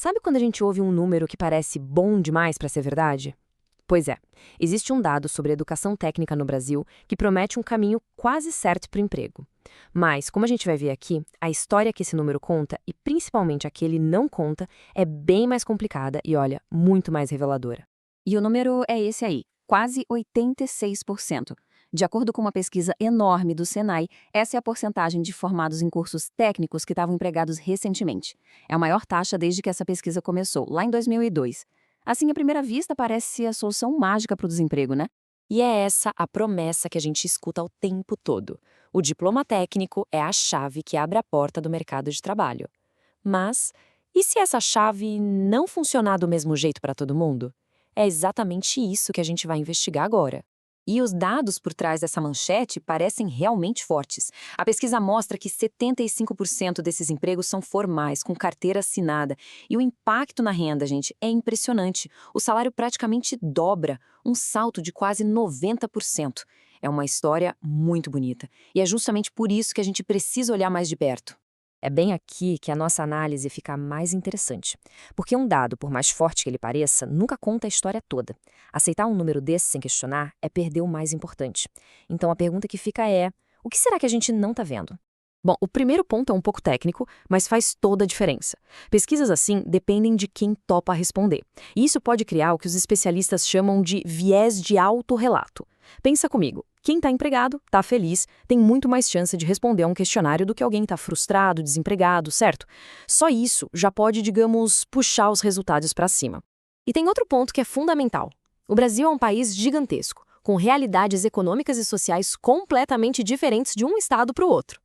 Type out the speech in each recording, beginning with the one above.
Sabe quando a gente ouve um número que parece bom demais para ser verdade? Pois é, existe um dado sobre educação técnica no Brasil que promete um caminho quase certo para o emprego. Mas, como a gente vai ver aqui, a história que esse número conta, e principalmente a que ele não conta, é bem mais complicada e, olha, muito mais reveladora. E o número é esse aí, quase 86%. De acordo com uma pesquisa enorme do Senai, essa é a porcentagem de formados em cursos técnicos que estavam empregados recentemente. É a maior taxa desde que essa pesquisa começou, lá em 2002. Assim, à primeira vista, parece a solução mágica para o desemprego, né? E é essa a promessa que a gente escuta o tempo todo. O diploma técnico é a chave que abre a porta do mercado de trabalho. Mas, e se essa chave não funcionar do mesmo jeito para todo mundo? É exatamente isso que a gente vai investigar agora. E os dados por trás dessa manchete parecem realmente fortes. A pesquisa mostra que 75% desses empregos são formais, com carteira assinada. E o impacto na renda, gente, é impressionante. O salário praticamente dobra, um salto de quase 90%. É uma história muito bonita. E é justamente por isso que a gente precisa olhar mais de perto. É bem aqui que a nossa análise fica mais interessante. Porque um dado, por mais forte que ele pareça, nunca conta a história toda. Aceitar um número desse sem questionar é perder o mais importante. Então a pergunta que fica é: o que será que a gente não está vendo? Bom, o primeiro ponto é um pouco técnico, mas faz toda a diferença. Pesquisas assim dependem de quem topa responder. E isso pode criar o que os especialistas chamam de viés de autorrelato. Pensa comigo, quem está empregado, está feliz, tem muito mais chance de responder a um questionário do que alguém está frustrado, desempregado, certo? Só isso já pode, digamos, puxar os resultados para cima. E tem outro ponto que é fundamental. O Brasil é um país gigantesco, com realidades econômicas e sociais completamente diferentes de um estado para o outro.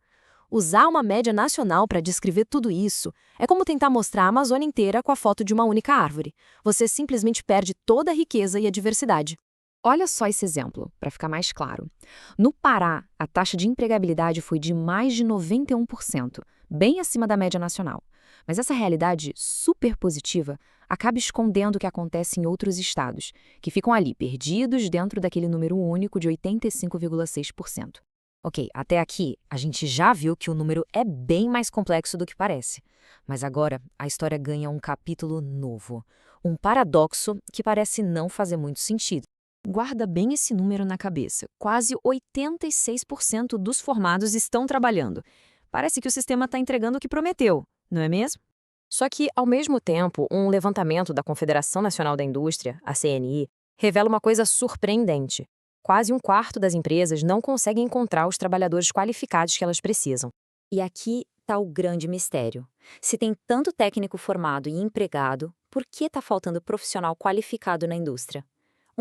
Usar uma média nacional para descrever tudo isso é como tentar mostrar a Amazônia inteira com a foto de uma única árvore. Você simplesmente perde toda a riqueza e a diversidade. Olha só esse exemplo, para ficar mais claro. No Pará, a taxa de empregabilidade foi de mais de 91%, bem acima da média nacional. Mas essa realidade super positiva acaba escondendo o que acontece em outros estados, que ficam ali perdidos dentro daquele número único de 85,6%. Ok, até aqui a gente já viu que o número é bem mais complexo do que parece. Mas agora a história ganha um capítulo novo. Um paradoxo que parece não fazer muito sentido. Guarda bem esse número na cabeça. Quase 86% dos formados estão trabalhando. Parece que o sistema está entregando o que prometeu, não é mesmo? Só que, ao mesmo tempo, um levantamento da Confederação Nacional da Indústria, a CNI, revela uma coisa surpreendente. Quase um quarto das empresas não consegue encontrar os trabalhadores qualificados que elas precisam. E aqui está o grande mistério. Se tem tanto técnico formado e empregado, por que está faltando profissional qualificado na indústria?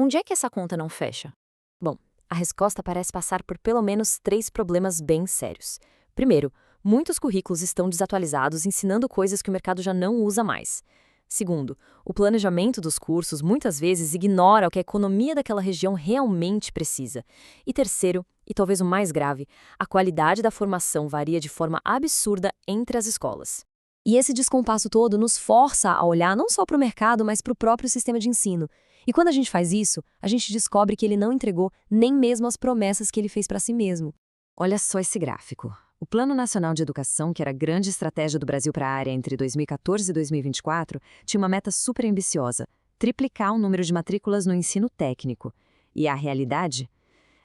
Onde é que essa conta não fecha? Bom, a resposta parece passar por pelo menos 3 problemas bem sérios. Primeiro, muitos currículos estão desatualizados, ensinando coisas que o mercado já não usa mais. Segundo, o planejamento dos cursos muitas vezes ignora o que a economia daquela região realmente precisa. E terceiro, e talvez o mais grave, a qualidade da formação varia de forma absurda entre as escolas. E esse descompasso todo nos força a olhar não só para o mercado, mas para o próprio sistema de ensino. E quando a gente faz isso, a gente descobre que ele não entregou nem mesmo as promessas que ele fez para si mesmo. Olha só esse gráfico. O Plano Nacional de Educação, que era a grande estratégia do Brasil para a área entre 2014 e 2024, tinha uma meta super ambiciosa: triplicar o número de matrículas no ensino técnico. E a realidade?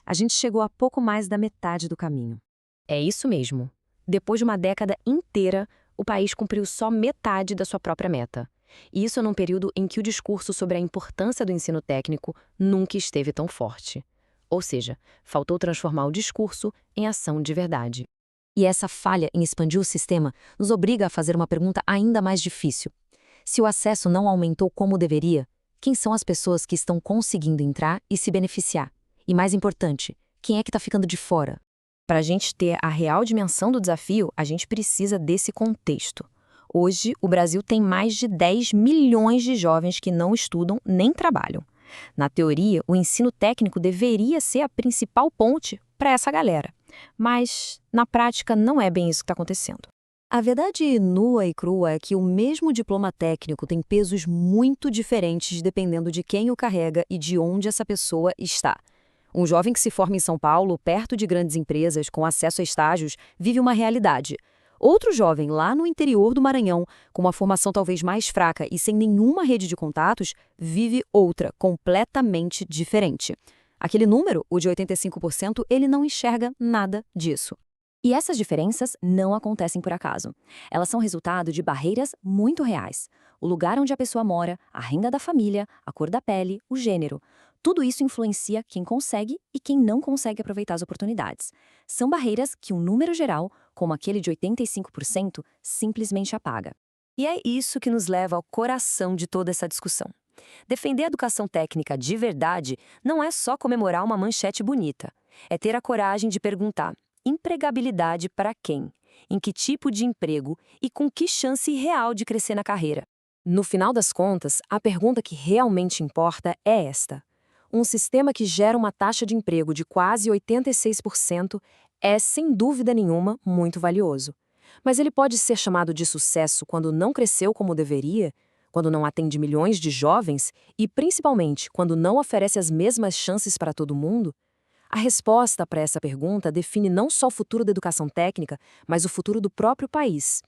A gente chegou a pouco mais da metade do caminho. É isso mesmo. Depois de uma década inteira, o país cumpriu só metade da sua própria meta. E isso num período em que o discurso sobre a importância do ensino técnico nunca esteve tão forte. Ou seja, faltou transformar o discurso em ação de verdade. E essa falha em expandir o sistema nos obriga a fazer uma pergunta ainda mais difícil. Se o acesso não aumentou como deveria, quem são as pessoas que estão conseguindo entrar e se beneficiar? E mais importante, quem é que está ficando de fora? Para a gente ter a real dimensão do desafio, a gente precisa desse contexto. Hoje, o Brasil tem mais de 10 milhões de jovens que não estudam nem trabalham. Na teoria, o ensino técnico deveria ser a principal ponte para essa galera. Mas, na prática, não é bem isso que está acontecendo. A verdade nua e crua é que o mesmo diploma técnico tem pesos muito diferentes dependendo de quem o carrega e de onde essa pessoa está. Um jovem que se forma em São Paulo, perto de grandes empresas, com acesso a estágios, vive uma realidade. Outro jovem lá no interior do Maranhão, com uma formação talvez mais fraca e sem nenhuma rede de contatos, vive outra, completamente diferente. Aquele número, o de 85%, ele não enxerga nada disso. E essas diferenças não acontecem por acaso. Elas são resultado de barreiras muito reais. O lugar onde a pessoa mora, a renda da família, a cor da pele, o gênero. Tudo isso influencia quem consegue e quem não consegue aproveitar as oportunidades. São barreiras que um número geral, como aquele de 85%, simplesmente apaga. E é isso que nos leva ao coração de toda essa discussão. Defender a educação técnica de verdade não é só comemorar uma manchete bonita. É ter a coragem de perguntar: empregabilidade para quem? Em que tipo de emprego e com que chance real de crescer na carreira? No final das contas, a pergunta que realmente importa é esta. Um sistema que gera uma taxa de emprego de quase 86% é, sem dúvida nenhuma, muito valioso. Mas ele pode ser chamado de sucesso quando não cresceu como deveria, quando não atende milhões de jovens e, principalmente, quando não oferece as mesmas chances para todo mundo? A resposta para essa pergunta define não só o futuro da educação técnica, mas o futuro do próprio país.